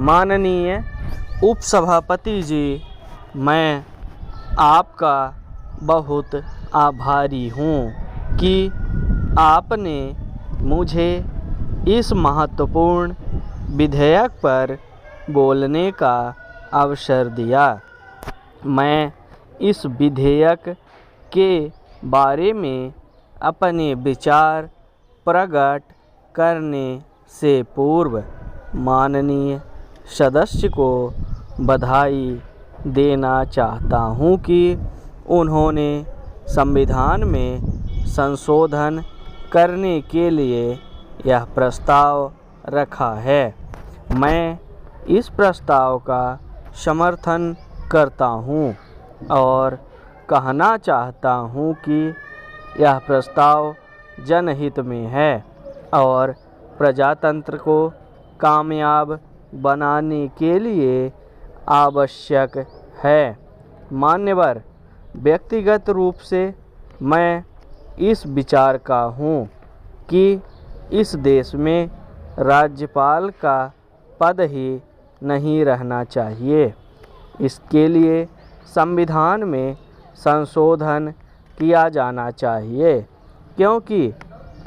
माननीय उपसभापति जी, मैं आपका बहुत आभारी हूँ कि आपने मुझे इस महत्वपूर्ण विधेयक पर बोलने का अवसर दिया। मैं इस विधेयक के बारे में अपने विचार प्रकट करने से पूर्व माननीय सदस्य को बधाई देना चाहता हूं कि उन्होंने संविधान में संशोधन करने के लिए यह प्रस्ताव रखा है। मैं इस प्रस्ताव का समर्थन करता हूं और कहना चाहता हूं कि यह प्रस्ताव जनहित में है और प्रजातंत्र को कामयाब बनाने के लिए आवश्यक है। मान्यवर, व्यक्तिगत रूप से मैं इस विचार का हूँ कि इस देश में राज्यपाल का पद ही नहीं रहना चाहिए। इसके लिए संविधान में संशोधन किया जाना चाहिए, क्योंकि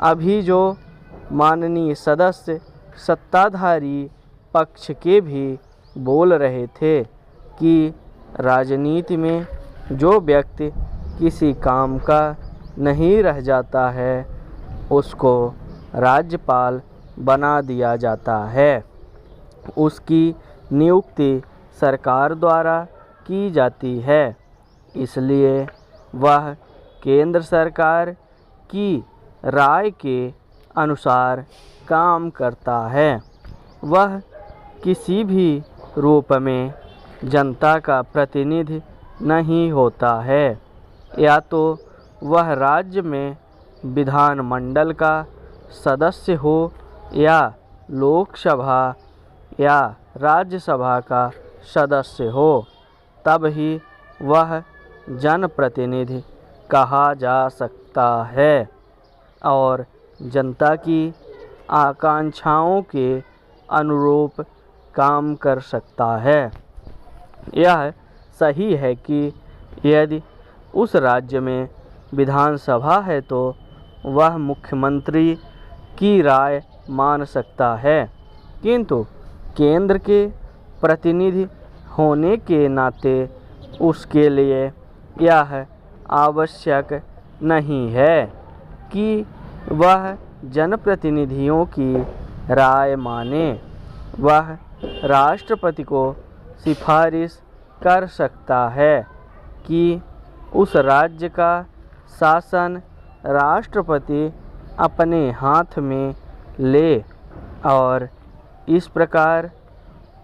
अभी जो माननीय सदस्य सत्ताधारी पक्ष के भी बोल रहे थे कि राजनीति में जो व्यक्ति किसी काम का नहीं रह जाता है उसको राज्यपाल बना दिया जाता है। उसकी नियुक्ति सरकार द्वारा की जाती है, इसलिए वह केंद्र सरकार की राय के अनुसार काम करता है। वह किसी भी रूप में जनता का प्रतिनिधि नहीं होता है, या तो वह राज्य में विधानमंडल का सदस्य हो या लोकसभा या राज्यसभा का सदस्य हो, तब ही वह जनप्रतिनिधि कहा जा सकता है और जनता की आकांक्षाओं के अनुरूप काम कर सकता है। यह सही है कि यदि उस राज्य में विधानसभा है तो वह मुख्यमंत्री की राय मान सकता है, किंतु केंद्र के प्रतिनिधि होने के नाते उसके लिए यह आवश्यक नहीं है कि वह जनप्रतिनिधियों की राय माने। वह राष्ट्रपति को सिफारिश कर सकता है कि उस राज्य का शासन राष्ट्रपति अपने हाथ में ले और इस प्रकार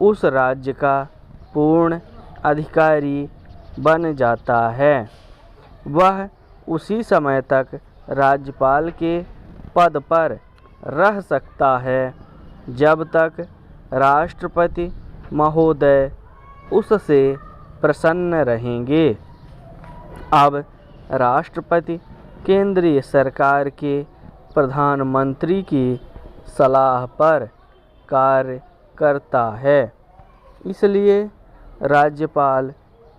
उस राज्य का पूर्ण अधिकारी बन जाता है। वह उसी समय तक राज्यपाल के पद पर रह सकता है जब तक राष्ट्रपति महोदय उससे प्रसन्न रहेंगे। अब राष्ट्रपति केंद्रीय सरकार के प्रधानमंत्री की सलाह पर कार्य करता है, इसलिए राज्यपाल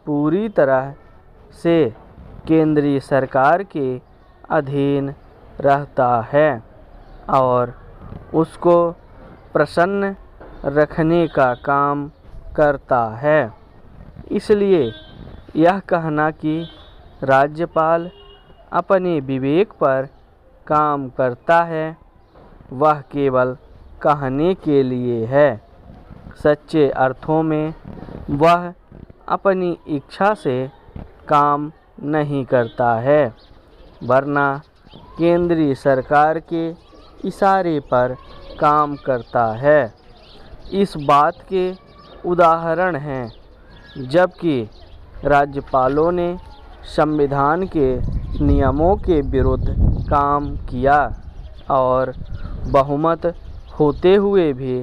पूरी तरह से केंद्रीय सरकार के अधीन रहता है और उसको प्रसन्न रखने का काम करता है। इसलिए यह कहना कि राज्यपाल अपने विवेक पर काम करता है, वह केवल कहने के लिए है। सच्चे अर्थों में वह अपनी इच्छा से काम नहीं करता है, वरना केंद्रीय सरकार के इशारे पर काम करता है। इस बात के उदाहरण हैं जबकि राज्यपालों ने संविधान के नियमों के विरुद्ध काम किया और बहुमत होते हुए भी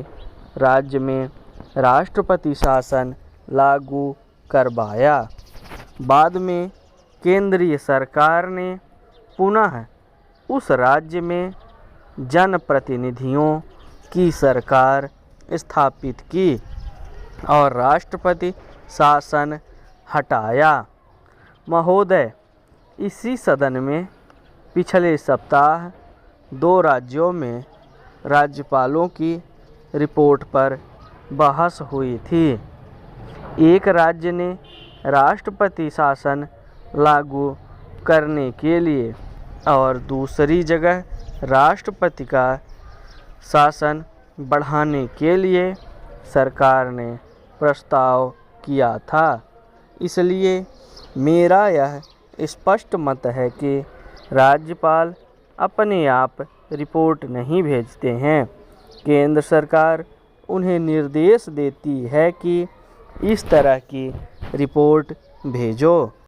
राज्य में राष्ट्रपति शासन लागू करवाया। बाद में केंद्रीय सरकार ने पुनः उस राज्य में जनप्रतिनिधियों की सरकार स्थापित की और राष्ट्रपति शासन हटाया। महोदय, इसी सदन में पिछले सप्ताह 2 राज्यों में राज्यपालों की रिपोर्ट पर बहस हुई थी। एक राज्य ने राष्ट्रपति शासन लागू करने के लिए और दूसरी जगह राष्ट्रपति का शासन बढ़ाने के लिए सरकार ने प्रस्ताव किया था। इसलिए मेरा यह स्पष्ट मत है कि राज्यपाल अपने आप रिपोर्ट नहीं भेजते हैं। केंद्र सरकार उन्हें निर्देश देती है कि इस तरह की रिपोर्ट भेजो।